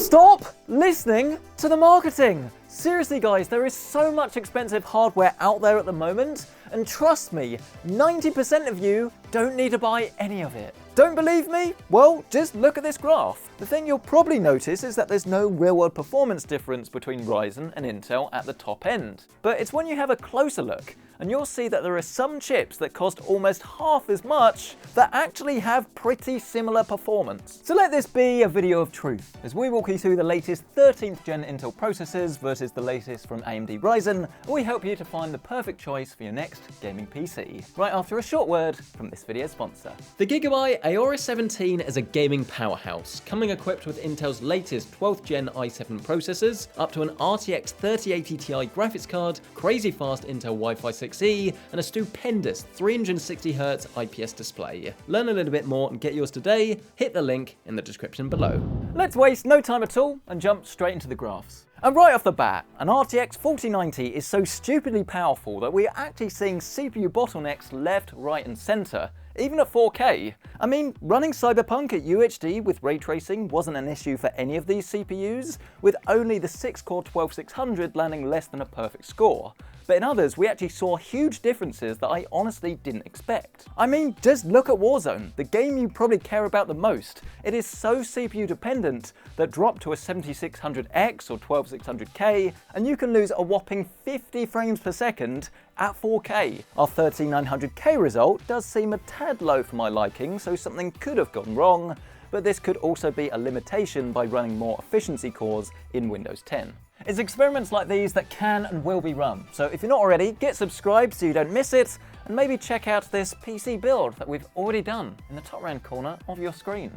Stop listening to the marketing. Seriously guys, there is so much expensive hardware out there at the moment, and trust me, 90% of you don't need to buy any of it. Don't believe me? Well, just look at this graph. The thing you'll probably notice is that there's no real-world performance difference between Ryzen and Intel at the top end. But it's when you have a closer look, and you'll see that there are some chips that cost almost half as much that actually have pretty similar performance. So let this be a video of truth, as we walk you through the latest 13th gen Intel processors versus the latest from AMD Ryzen, and we help you to find the perfect choice for your next gaming PC. Right after a short word from this video's sponsor. The Gigabyte Aorus 17 is a gaming powerhouse, coming equipped with Intel's latest 12th gen i7 processors, up to an RTX 3080 Ti graphics card, crazy fast Intel Wi-Fi 6E, and a stupendous 360Hz IPS display. Learn a little bit more and get yours today, hit the link in the description below. Let's waste no time at all and jump straight into the graphs. And right off the bat, an RTX 4090 is so stupidly powerful that we are actually seeing CPU bottlenecks left, right and center, even at 4K. I mean, running Cyberpunk at UHD with ray tracing wasn't an issue for any of these CPUs, with only the 6-core 12600 landing less than a perfect score. But in others, we actually saw huge differences that I honestly didn't expect. I mean, just look at Warzone, the game you probably care about the most. It is so CPU dependent that drop to a 7600X or 12600K, and you can lose a whopping 50 frames per second at 4K. Our 13900K result does seem a tad low for my liking, so something could have gone wrong, but this could also be a limitation by running more efficiency cores in Windows 10. It's experiments like these that can and will be run, so if you're not already, get subscribed so you don't miss it, and maybe check out this PC build that we've already done in the top right corner of your screen.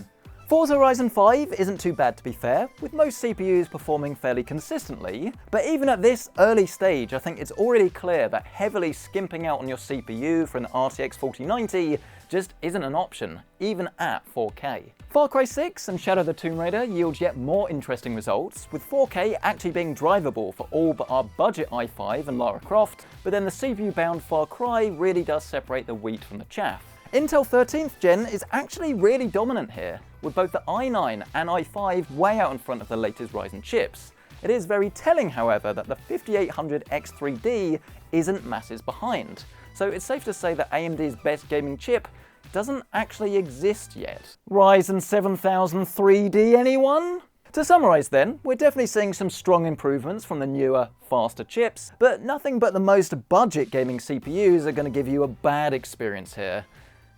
Forza Horizon 5 isn't too bad to be fair, with most CPUs performing fairly consistently, but even at this early stage I think it's already clear that heavily skimping out on your CPU for an RTX 4090 just isn't an option, even at 4K. Far Cry 6 and Shadow of the Tomb Raider yield yet more interesting results, with 4K actually being drivable for all but our budget i5 and Lara Croft, but then the CPU-bound Far Cry really does separate the wheat from the chaff. Intel 13th gen is actually really dominant here, with both the i9 and i5 way out in front of the latest Ryzen chips. It is very telling, however, that the 5800X3D isn't masses behind, so it's safe to say that AMD's best gaming chip doesn't actually exist yet. Ryzen 7000 3D, anyone? To summarise then, we're definitely seeing some strong improvements from the newer, faster chips, but nothing but the most budget gaming CPUs are going to give you a bad experience here.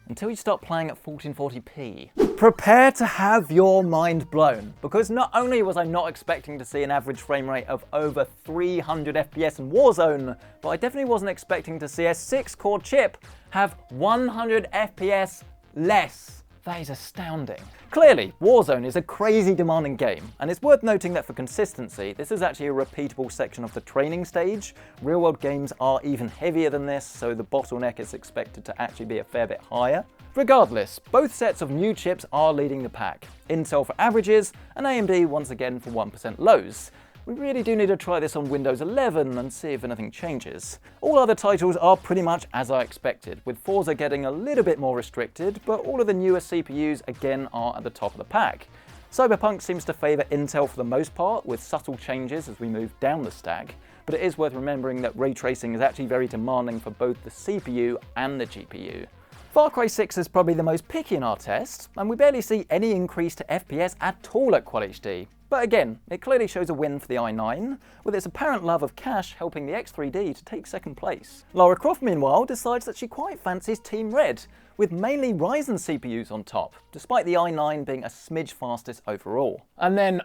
Until you start playing at 1440p. Prepare to have your mind blown, because not only was I not expecting to see an average frame rate of over 300 FPS in Warzone, but I definitely wasn't expecting to see a 6-core chip have 100 FPS less. That is astounding. Clearly, Warzone is a crazy demanding game, and it's worth noting that for consistency, this is actually a repeatable section of the training stage. Real-world games are even heavier than this, so the bottleneck is expected to actually be a fair bit higher. Regardless, both sets of new chips are leading the pack. Intel for averages, and AMD once again for 1% lows. We really do need to try this on Windows 11 and see if anything changes. All other titles are pretty much as I expected, with Forza getting a little bit more restricted, but all of the newer CPUs again are at the top of the pack. Cyberpunk seems to favour Intel for the most part, with subtle changes as we move down the stack, but it is worth remembering that ray tracing is actually very demanding for both the CPU and the GPU. Far Cry 6 is probably the most picky in our test, and we barely see any increase to FPS at all at Quad HD. But again, it clearly shows a win for the i9, with its apparent love of cache helping the X3D to take second place. Lara Croft, meanwhile, decides that she quite fancies Team Red, with mainly Ryzen CPUs on top, despite the i9 being a smidge fastest overall. And then,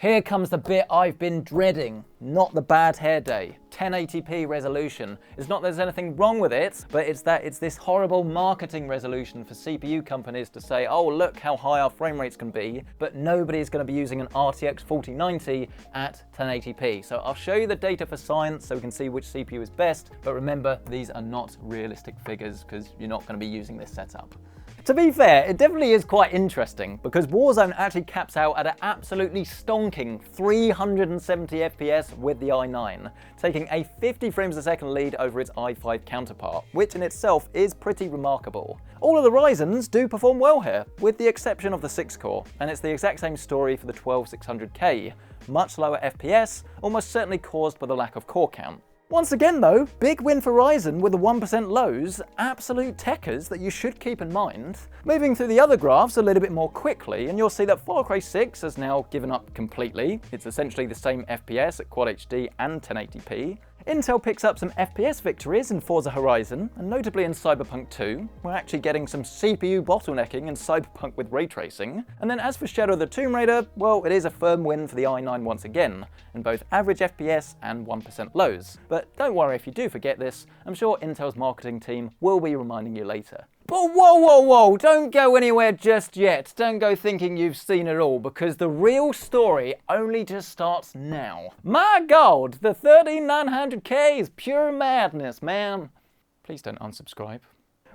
here comes the bit I've been dreading. Not the bad hair day. 1080p resolution. It's not that there's anything wrong with it, but it's that it's this horrible marketing resolution for CPU companies to say, oh look how high our frame rates can be, but nobody's going to be using an RTX 4090 at 1080p. So I'll show you the data for science so we can see which CPU is best, but remember, these are not realistic figures because you're not going to be using this setup. To be fair, it definitely is quite interesting, because Warzone actually caps out at an absolutely stonking 370 FPS with the i9, taking a 50 frames a second lead over its i5 counterpart, which in itself is pretty remarkable. All of the Ryzens do perform well here, with the exception of the 6-core, and it's the exact same story for the 12600K. Much lower FPS, almost certainly caused by the lack of core count. Once again though, big win for Ryzen with the 1% lows, absolute techers that you should keep in mind. Moving through the other graphs a little bit more quickly, and you'll see that Far Cry 6 has now given up completely. It's essentially the same FPS at Quad HD and 1080p. Intel picks up some FPS victories in Forza Horizon, and notably in Cyberpunk 2. We're actually getting some CPU bottlenecking in Cyberpunk with ray tracing. And then as for Shadow of the Tomb Raider, well, it is a firm win for the i9 once again, in both average FPS and 1% lows. But don't worry if you do forget this, I'm sure Intel's marketing team will be reminding you later. But whoa, don't go anywhere just yet. Don't go thinking you've seen it all, because the real story only just starts now. My God, the 13900K is pure madness, man. Please don't unsubscribe.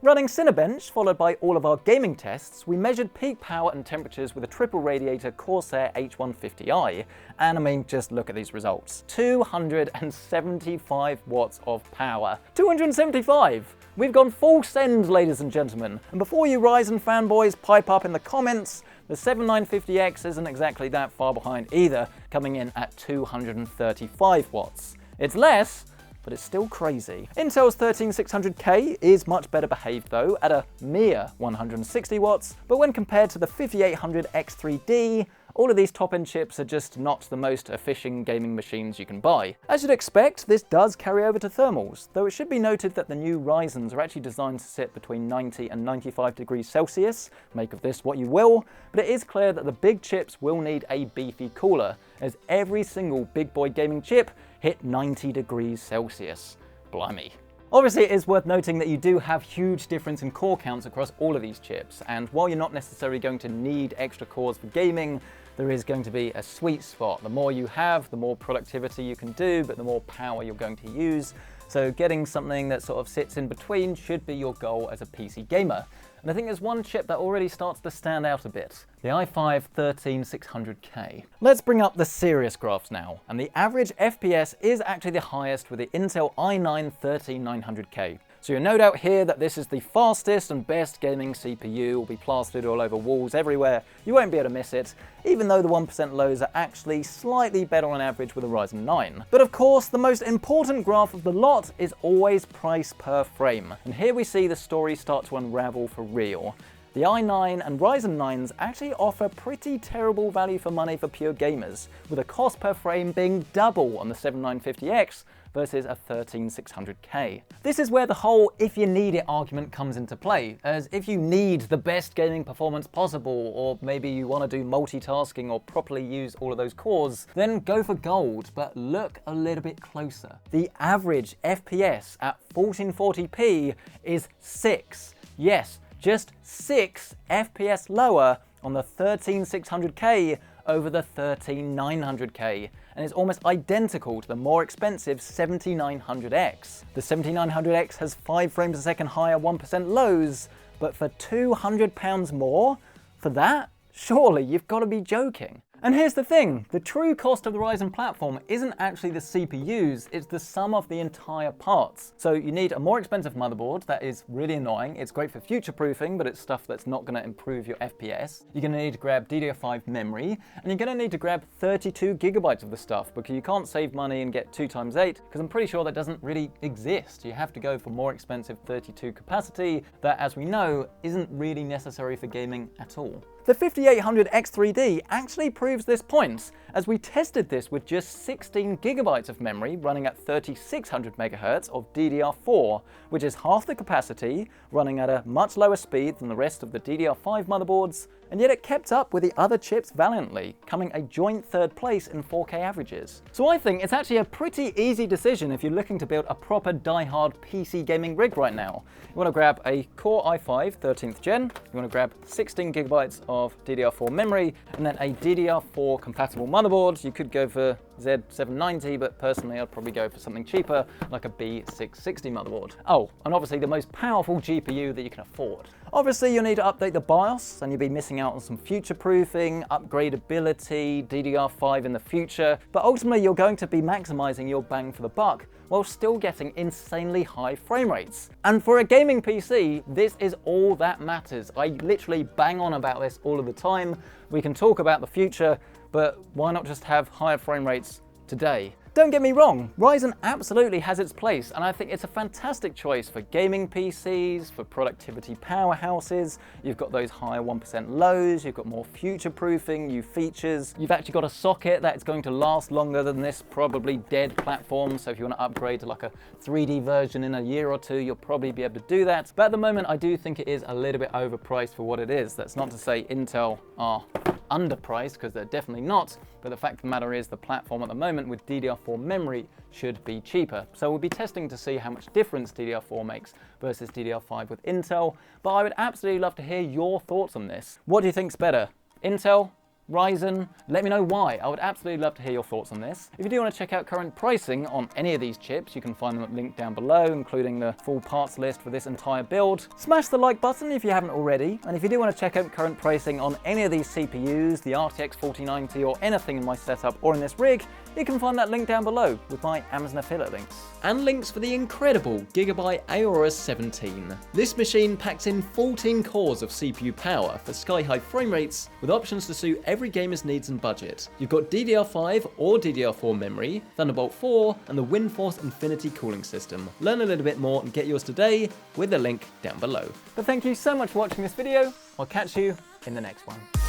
Running Cinebench, followed by all of our gaming tests, we measured peak power and temperatures with a triple radiator Corsair H150i, and I mean, just look at these results. 275 watts of power. 275! We've gone full send, ladies and gentlemen. And before you Ryzen fanboys pipe up in the comments, the 7950X isn't exactly that far behind either, coming in at 235 watts. It's less, but it's still crazy. Intel's 13600K is much better behaved though, at a mere 160 watts, but when compared to the 5800X3D, all of these top-end chips are just not the most efficient gaming machines you can buy. As you'd expect, this does carry over to thermals, though it should be noted that the new Ryzens are actually designed to sit between 90 and 95 degrees Celsius, make of this what you will, but it is clear that the big chips will need a beefy cooler, as every single big boy gaming chip hit 90 degrees Celsius. Blimey. Obviously, it is worth noting that you do have huge difference in core counts across all of these chips, and while you're not necessarily going to need extra cores for gaming, there is going to be a sweet spot. The more you have, the more productivity you can do, but the more power you're going to use. So getting something that sort of sits in between should be your goal as a PC gamer. And I think there's one chip that already starts to stand out a bit. The i5 13600K. Let's bring up the serious graphs now. And the average FPS is actually the highest with the Intel i9 13900K. So you'll no doubt hear that this is the fastest and best gaming CPU, will be plastered all over walls everywhere, you won't be able to miss it, even though the 1% lows are actually slightly better on average with a Ryzen 9. But of course, the most important graph of the lot is always price per frame, and here we see the story start to unravel for real. The i9 and Ryzen 9s actually offer pretty terrible value for money for pure gamers, with a cost per frame being double on the 7950X versus a 13600K. This is where the whole if you need it argument comes into play, as if you need the best gaming performance possible, or maybe you want to do multitasking or properly use all of those cores, then go for gold, but look a little bit closer. The average FPS at 1440p is 6. Yes, just 6 FPS lower on the 13600K over the 13900K, and it's almost identical to the more expensive 7900X. The 7900X has 5 frames a second higher 1% lows, but for £200 more? For that? Surely you've got to be joking. And here's the thing, the true cost of the Ryzen platform isn't actually the CPUs, it's the sum of the entire parts. So you need a more expensive motherboard that is really annoying, it's great for future-proofing, but it's stuff that's not going to improve your FPS. You're going to need to grab DDR5 memory, and you're going to need to grab 32 gigabytes of the stuff, because you can't save money and get 2x8, because I'm pretty sure that doesn't really exist. You have to go for more expensive 32 capacity that, as we know, isn't really necessary for gaming at all. The 5800X3D actually proves this point, as we tested this with just 16 gigabytes of memory running at 3600 MHz of DDR4, which is half the capacity, running at a much lower speed than the rest of the DDR5 motherboards, and yet it kept up with the other chips valiantly, coming a joint third place in 4K averages. So I think it's actually a pretty easy decision if you're looking to build a proper die-hard PC gaming rig right now. You want to grab a Core i5 13th gen, you want to grab 16 gigabytes of DDR4 memory, and then a DDR4 compatible motherboard. You could go for Z790, but personally I'd probably go for something cheaper like a B660 motherboard. Oh, and obviously the most powerful GPU that you can afford. Obviously you'll need to update the BIOS and you'll be missing out on some future-proofing, upgradability, DDR5 in the future, but ultimately you're going to be maximizing your bang for the buck while still getting insanely high frame rates. And for a gaming PC, this is all that matters. I literally bang on about this all of the time. We can talk about the future, but why not just have higher frame rates today? Don't get me wrong, Ryzen absolutely has its place, and I think it's a fantastic choice for gaming PCs, for productivity powerhouses. You've got those higher 1% lows, you've got more future-proofing, new features. You've actually got a socket that's going to last longer than this probably dead platform, so if you want to upgrade to like a 3D version in a year or two, you'll probably be able to do that. But at the moment, I do think it is a little bit overpriced for what it is. That's not to say Intel are underpriced, because they're definitely not, but the fact of the matter is the platform at the moment with DDR4 memory should be cheaper. So we'll be testing to see how much difference DDR4 makes versus DDR5 with Intel, but I would absolutely love to hear your thoughts on this. What do you think's better? Intel? Ryzen? Let me know why. I would absolutely love to hear your thoughts on this. If you do want to check out current pricing on any of these chips, you can find them linked down below, including the full parts list for this entire build. Smash the like button if you haven't already, and if you do want to check out current pricing on any of these CPUs, the RTX 4090 or anything in my setup or in this rig, you can find that link down below with my Amazon affiliate links. And links for the incredible Gigabyte Aorus 17. This machine packs in 14 cores of CPU power for sky-high frame rates, with options to suit every gamer's needs and budget. You've got DDR5 or DDR4 memory, Thunderbolt 4, and the WindForce Infinity cooling system. Learn a little bit more and get yours today with the link down below. But thank you so much for watching this video. I'll catch you in the next one.